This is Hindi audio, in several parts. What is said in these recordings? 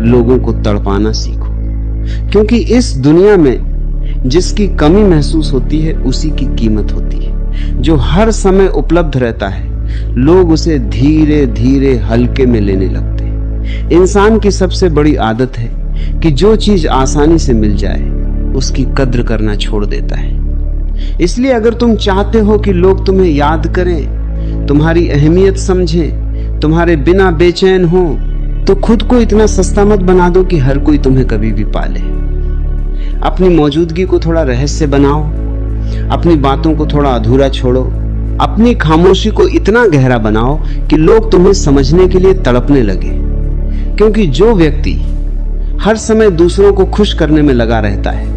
लोगों को तड़पाना सीखो, क्योंकि इस दुनिया में जिसकी कमी महसूस होती है उसी की कीमत होती है। जो हर समय उपलब्ध रहता है लोग उसे धीरे धीरे हल्के में लेने लगते हैं। इंसान की सबसे बड़ी आदत है कि जो चीज आसानी से मिल जाए उसकी कद्र करना छोड़ देता है। इसलिए अगर तुम चाहते हो कि लोग तुम्हें याद करें, तुम्हारी अहमियत समझें, तुम्हारे बिना बेचैन हो, तो खुद को इतना सस्ता मत बना दो कि हर कोई तुम्हें कभी भी पाले। अपनी मौजूदगी को थोड़ा रहस्य बनाओ, अपनी बातों को थोड़ा अधूरा छोड़ो, अपनी खामोशी को इतना गहरा बनाओ कि लोग तुम्हें समझने के लिए तड़पने लगे। क्योंकि जो व्यक्ति हर समय दूसरों को खुश करने में लगा रहता है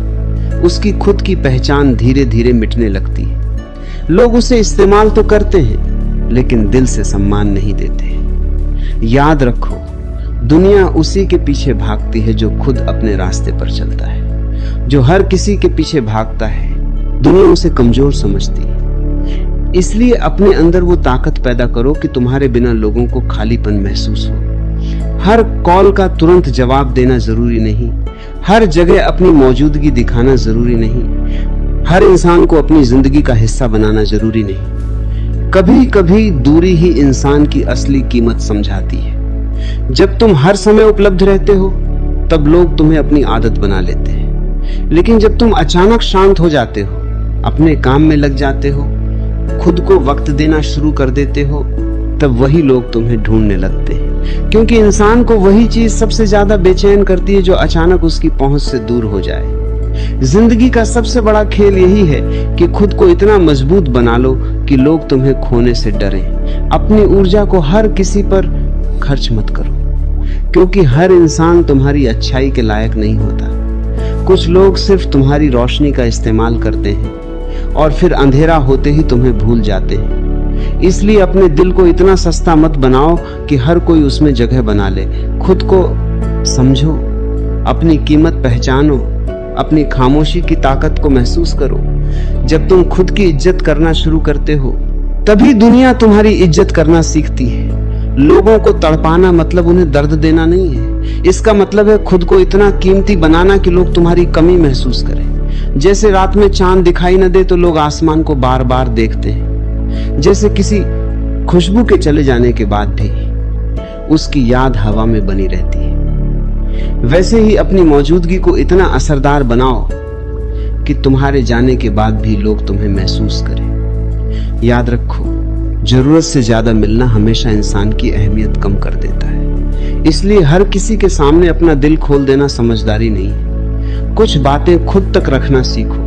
उसकी खुद की पहचान धीरे धीरे मिटने लगती है। लोग उसे इस्तेमाल तो करते हैं लेकिन दिल से सम्मान नहीं देते। याद रखो, दुनिया उसी के पीछे भागती है जो खुद अपने रास्ते पर चलता है। जो हर किसी के पीछे भागता है दुनिया उसे कमजोर समझती है। इसलिए अपने अंदर वो ताकत पैदा करो कि तुम्हारे बिना लोगों को खालीपन महसूस हो। हर कॉल का तुरंत जवाब देना जरूरी नहीं, हर जगह अपनी मौजूदगी दिखाना जरूरी नहीं, हर इंसान को अपनी जिंदगी का हिस्सा बनाना जरूरी नहीं। कभी कभी दूरी ही इंसान की असली कीमत समझाती है। जब तुम हर समय उपलब्ध रहते हो तब लोग तुम्हें अपनी आदत बना लेते हैं, लेकिन जब तुम अचानक शांत हो जाते हो, अपने काम में लग जाते हो, खुद को वक्त देना शुरू कर देते हो, तब वही लोग तुम्हें ढूंढने लगते हैं। क्योंकि इंसान को वही चीज सबसे ज्यादा बेचैन करती है जो अचानक उसकी पहुंच से दूर हो जाए। जिंदगी का सबसे बड़ा खेल यही है कि खुद को इतना मजबूत बना लो कि लोग तुम्हें खोने से डरें। अपनी ऊर्जा को हर किसी पर खर्च मत करो, क्योंकि हर इंसान तुम्हारी अच्छाई के लायक नहीं होता। कुछ लोग सिर्फ तुम्हारी रोशनी का इस्तेमाल करते हैं और फिर अंधेरा होते ही तुम्हें भूल जाते हैं। इसलिए अपने दिल को इतना सस्ता मत बनाओ कि हर कोई उसमें जगह बना ले। खुद को समझो, अपनी कीमत पहचानो, अपनी खामोशी की ताकत को महसूस करो। जब तुम खुद की इज्जत करना शुरू करते हो तभी दुनिया तुम्हारी इज्जत करना सीखती है। लोगों को तड़पाना मतलब उन्हें दर्द देना नहीं है, इसका मतलब है खुद को इतना कीमती बनाना कि लोग तुम्हारी कमी महसूस करें। जैसे रात में चांद दिखाई न दे तो लोग आसमान को बार बार देखते हैं, जैसे किसी खुशबू के चले जाने के बाद भी उसकी याद हवा में बनी रहती है, वैसे ही अपनी मौजूदगी को इतना असरदार बनाओ कि तुम्हारे जाने के बाद भी लोग तुम्हें महसूस करें। याद रखो, जरूरत से ज्यादा मिलना हमेशा इंसान की अहमियत कम कर देता है। इसलिए हर किसी के सामने अपना दिल खोल देना समझदारी नहीं है। कुछ बातें खुद तक रखना सीखो,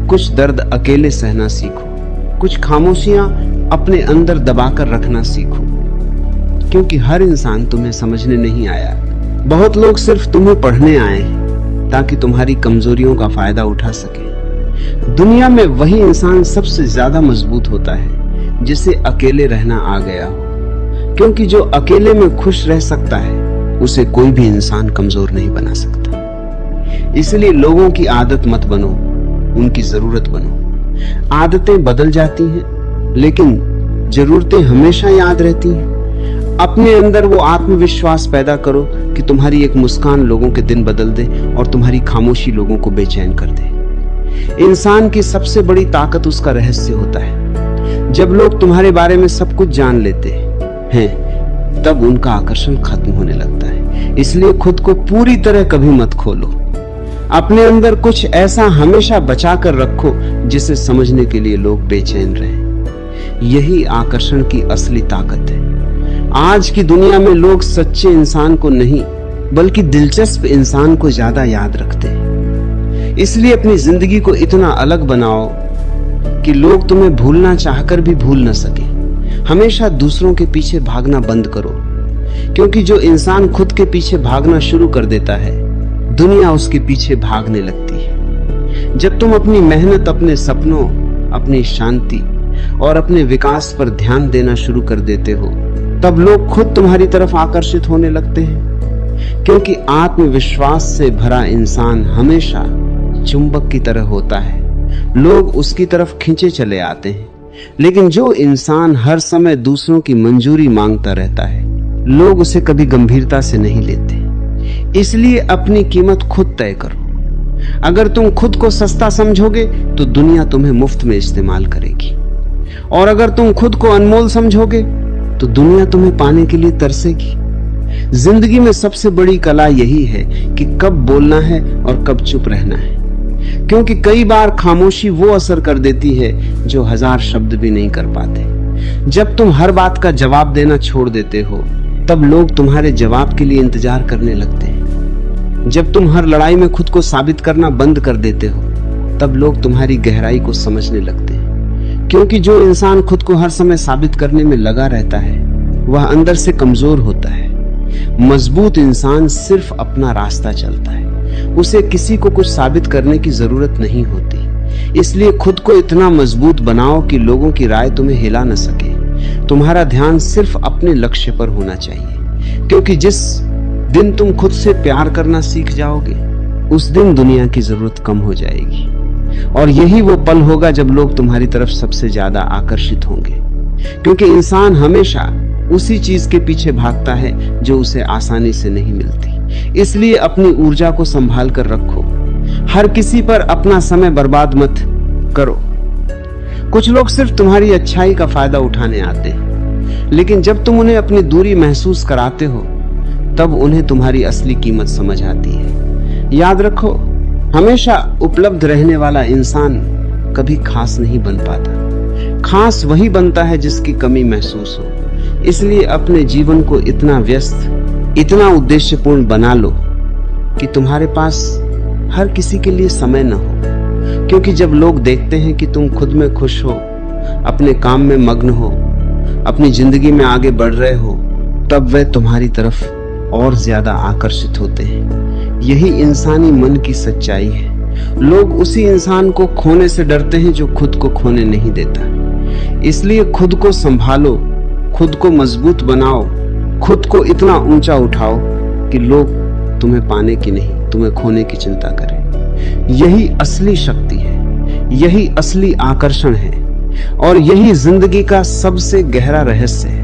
कुछ दर्द अकेले सहना सीखो, कुछ खामोशियां अपने अंदर दबाकर रखना सीखो, क्योंकि हर इंसान तुम्हें समझने नहीं आया। बहुत लोग सिर्फ तुम्हें पढ़ने आए हैं ताकि तुम्हारी कमजोरियों का फायदा उठा सके। दुनिया में वही इंसान सबसे ज्यादा मजबूत होता है जिसे अकेले रहना आ गया हो, क्योंकि जो अकेले में खुश रह सकता है उसे कोई भी इंसान कमजोर नहीं बना सकता। इसलिए लोगों की आदत मत बनो, उनकी जरूरत बनो। आदतें बदल जाती हैं लेकिन जरूरतें हमेशा याद रहती हैं। अपने अंदर वो आत्मविश्वास पैदा करो कि तुम्हारी एक मुस्कान लोगों के दिन बदल दे और तुम्हारी खामोशी लोगों को बेचैन कर दे। इंसान की सबसे बड़ी ताकत उसका रहस्य होता है। जब लोग तुम्हारे बारे में सब कुछ जान लेते हैं तब उनका आकर्षण खत्म होने लगता है। इसलिए खुद को पूरी तरह कभी मत खोलो। अपने अंदर कुछ ऐसा हमेशा बचा कर रखो जिसे समझने के लिए लोग बेचैन रहें। यही आकर्षण की असली ताकत है। आज की दुनिया में लोग सच्चे इंसान को नहीं बल्कि दिलचस्प इंसान को ज्यादा याद रखते हैं। इसलिए अपनी जिंदगी को इतना अलग बनाओ कि लोग तुम्हें भूलना चाहकर भी भूल न सके। हमेशा दूसरों के पीछे भागना बंद करो, क्योंकि जो इंसान खुद के पीछे भागना शुरू कर देता है दुनिया उसके पीछे भागने लगती है। जब तुम अपनी मेहनत, अपने सपनों, अपनी शांति और अपने विकास पर ध्यान देना शुरू कर देते हो तब लोग खुद तुम्हारी तरफ आकर्षित होने लगते हैं, क्योंकि आत्मविश्वास से भरा इंसान हमेशा चुंबक की तरह होता है। लोग उसकी तरफ खींचे चले आते हैं। लेकिन जो इंसान हर समय दूसरों की मंजूरी मांगता रहता है लोग उसे कभी गंभीरता से नहीं लेते। इसलिए अपनी कीमत खुद तय करो। अगर तुम खुद को सस्ता समझोगे तो दुनिया तुम्हें मुफ्त में इस्तेमाल करेगी, और अगर तुम खुद को अनमोल समझोगे तो दुनिया तुम्हें पाने के लिए तरसेगी। जिंदगी में सबसे बड़ी कला यही है कि कब बोलना है और कब चुप रहना है, क्योंकि कई बार खामोशी वो असर कर देती है जो 1000 शब्द भी नहीं कर पाते। जब तुम हर बात का जवाब देना छोड़ देते हो, तब लोग तुम्हारे जवाब के लिए इंतजार करने लगते हैं। जब तुम हर लड़ाई में खुद को साबित करना बंद कर देते हो, तब लोग तुम्हारी गहराई को समझने लगते हैं। क्योंकि जो इंसान खुद को हर समय साबित करने में लगा रहता है, वह अंदर से कमजोर होता है। मजबूत इंसान सिर्फ अपना रास्ता चलता है, उसे किसी को कुछ साबित करने की जरूरत नहीं होती। इसलिए खुद को इतना मजबूत बनाओ कि लोगों की राय तुम्हें हिला न सके। तुम्हारा ध्यान सिर्फ अपने लक्ष्य पर होना चाहिए, क्योंकि जिस दिन तुम खुद से प्यार करना सीख जाओगे, उस दिन दुनिया की जरूरत कम हो जाएगी। और यही वो पल होगा जब लोग तुम्हारी तरफ सबसे ज्यादा आकर्षित होंगे, क्योंकि इंसान हमेशा उसी चीज के पीछे भागता है जो उसे आसानी से नहीं मिलती। इसलिए अपनी ऊर्जा को संभाल कर रखो। हर किसी पर अपना समय बर्बाद मत करो। कुछ लोग सिर्फ तुम्हारी अच्छाई का फायदा उठाने आते हैं, लेकिन जब तुम उन्हें अपनी दूरी महसूस कराते हो, तब उन्हें तुम्हारी असली कीमत समझ आती है। याद रखो, हमेशा उपलब्ध रहने वाला इंसान कभी खास नहीं बन पाता। खास वही बनता है जिसकी कमी महसूस हो। इसलिए अपने जीवन को इतना व्यस्त, इतना उद्देश्यपूर्ण बना लो कि तुम्हारे पास हर किसी के लिए समय न हो। क्योंकि जब लोग देखते हैं कि तुम खुद में खुश हो, अपने काम में मग्न हो, अपनी जिंदगी में आगे बढ़ रहे हो, तब वे तुम्हारी तरफ और ज्यादा आकर्षित होते हैं। यही इंसानी मन की सच्चाई है। लोग उसी इंसान को खोने से डरते हैं जो खुद को खोने नहीं देता। इसलिए खुद को संभालो, खुद को मजबूत बनाओ, खुद को इतना ऊंचा उठाओ कि लोग तुम्हें पाने की नहीं, तुम्हें खोने की चिंता करें। यही असली शक्ति है, यही असली आकर्षण है, और यही जिंदगी का सबसे गहरा रहस्य है।